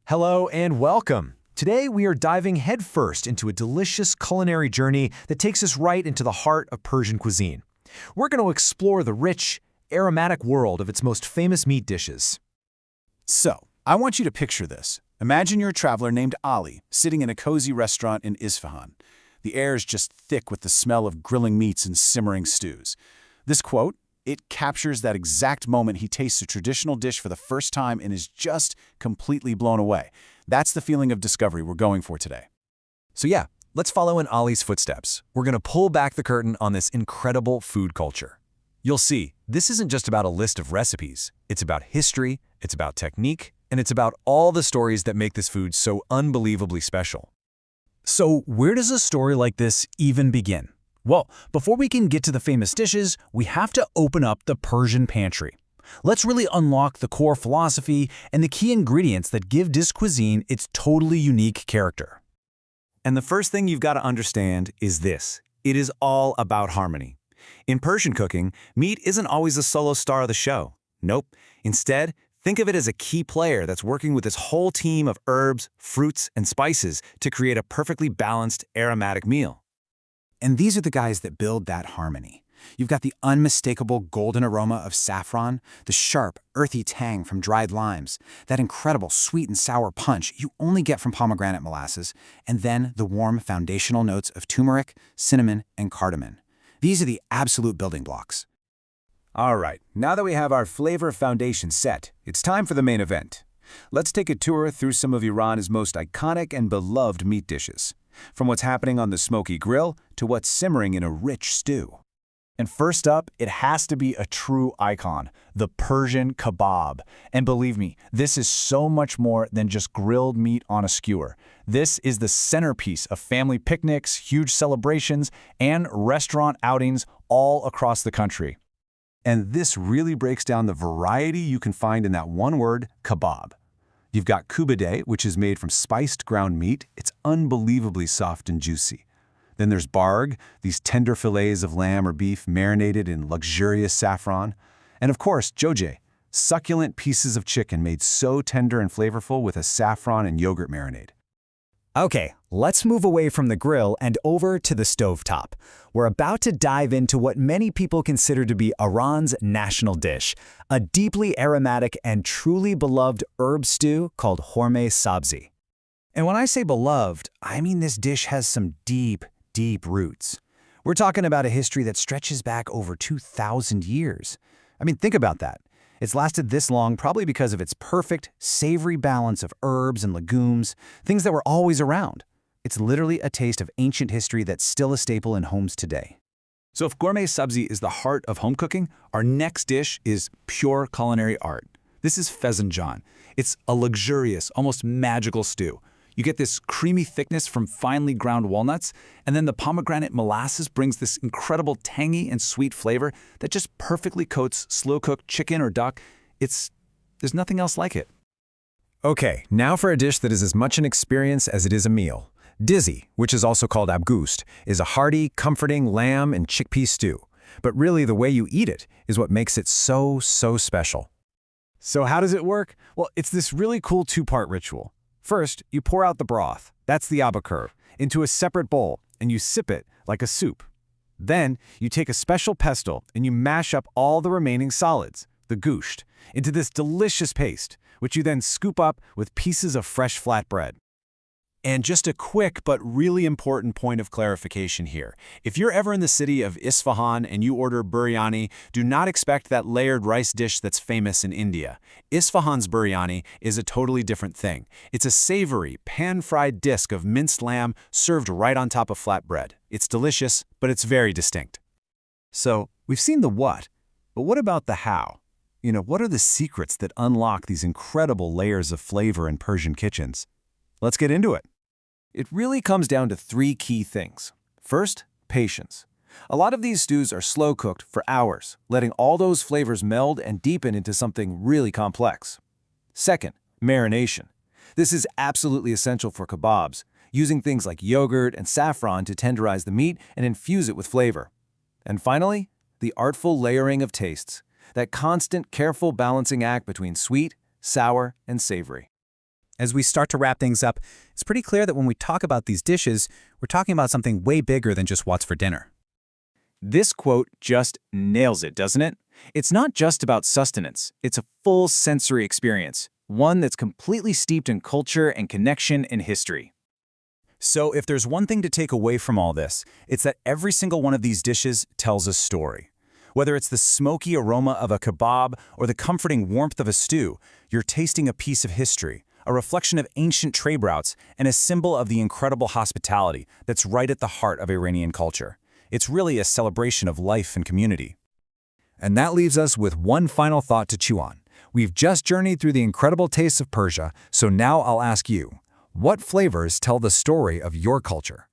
Hello and welcome. Today we are diving headfirst into a delicious culinary journey that takes us right into the heart of Persian cuisine. We're going to explore the rich, aromatic world of its most famous meat dishes. So, I want you to picture this. Imagine you're a traveler named Ali, sitting in a cozy restaurant in Isfahan. The air is just thick with the smell of grilling meats and simmering stews. This quote, it captures that exact moment he tastes a traditional dish for the first time and is just completely blown away. That's the feeling of discovery we're going for today. So yeah, let's follow in Ali's footsteps. We're going to pull back the curtain on this incredible food culture. You'll see, this isn't just about a list of recipes. It's about history, it's about technique, and it's about all the stories that make this food so unbelievably special. So where does a story like this even begin? Well, before we can get to the famous dishes, we have to open up the Persian pantry. Let's really unlock the core philosophy and the key ingredients that give this cuisine its totally unique character. And the first thing you've got to understand is this. It is all about harmony. In Persian cooking, meat isn't always the solo star of the show. Nope. Instead, think of it as a key player that's working with this whole team of herbs, fruits, and spices to create a perfectly balanced, aromatic meal. And these are the guys that build that harmony. You've got the unmistakable golden aroma of saffron, the sharp, earthy tang from dried limes, that incredible sweet and sour punch you only get from pomegranate molasses, and then the warm foundational notes of turmeric, cinnamon, and cardamom. These are the absolute building blocks. All right, now that we have our flavor foundation set, it's time for the main event. Let's take a tour through some of Iran's most iconic and beloved meat dishes, from what's happening on the smoky grill to what's simmering in a rich stew. And first up, it has to be a true icon, the Persian kebab. And believe me, this is so much more than just grilled meat on a skewer. This is the centerpiece of family picnics, huge celebrations, and restaurant outings all across the country. And this really breaks down the variety you can find in that one word, kebab. You've got Koobideh, which is made from spiced ground meat. It's unbelievably soft and juicy. Then there's Barg, these tender fillets of lamb or beef marinated in luxurious saffron. And of course, Ghormeh, succulent pieces of chicken made so tender and flavorful with a saffron and yogurt marinade. Okay, let's move away from the grill and over to the stovetop. We're about to dive into what many people consider to be Iran's national dish, a deeply aromatic and truly beloved herb stew called Ghormeh Sabzi. And when I say beloved, I mean this dish has some deep roots. We're talking about a history that stretches back over 2,000 years. I mean, think about that. It's lasted this long probably because of its perfect, savory balance of herbs and legumes, things that were always around. It's literally a taste of ancient history that's still a staple in homes today. So if Ghormeh Sabzi is the heart of home cooking, our next dish is pure culinary art. This is Fesenjan. It's a luxurious, almost magical stew. You get this creamy thickness from finely ground walnuts, and then the pomegranate molasses brings this incredible tangy and sweet flavor that just perfectly coats slow-cooked chicken or duck. There's nothing else like it. Okay, now for a dish that is as much an experience as it is a meal. Dizi, which is also called Abgoosht, is a hearty, comforting lamb and chickpea stew. But really, the way you eat it is what makes it so special. So how does it work? Well, it's this really cool two-part ritual. First, you pour out the broth, that's the Abgoosht, into a separate bowl, and you sip it like a soup. Then, you take a special pestle and you mash up all the remaining solids, the goosht, into this delicious paste, which you then scoop up with pieces of fresh flatbread. And just a quick but really important point of clarification here. If you're ever in the city of Isfahan and you order biryani, do not expect that layered rice dish that's famous in India. Isfahan's biryani is a totally different thing. It's a savory, pan-fried disc of minced lamb served right on top of flatbread. It's delicious, but it's very distinct. So, we've seen the what, but what about the how? What are the secrets that unlock these incredible layers of flavor in Persian kitchens? Let's get into it. It really comes down to three key things. First, patience. A lot of these stews are slow cooked for hours, letting all those flavors meld and deepen into something really complex. Second, marination. This is absolutely essential for kebabs, using things like yogurt and saffron to tenderize the meat and infuse it with flavor. And finally, the artful layering of tastes, that constant, careful balancing act between sweet, sour, and savory. As we start to wrap things up, it's pretty clear that when we talk about these dishes, we're talking about something way bigger than just what's for dinner. This quote just nails it, doesn't it? It's not just about sustenance. It's a full sensory experience, one that's completely steeped in culture and connection and history. So if there's one thing to take away from all this, it's that every single one of these dishes tells a story. Whether it's the smoky aroma of a kebab or the comforting warmth of a stew, you're tasting a piece of history, a reflection of ancient trade routes, and a symbol of the incredible hospitality that's right at the heart of Iranian culture. It's really a celebration of life and community. And that leaves us with one final thought to chew on. We've just journeyed through the incredible tastes of Persia, so now I'll ask you, what flavors tell the story of your culture?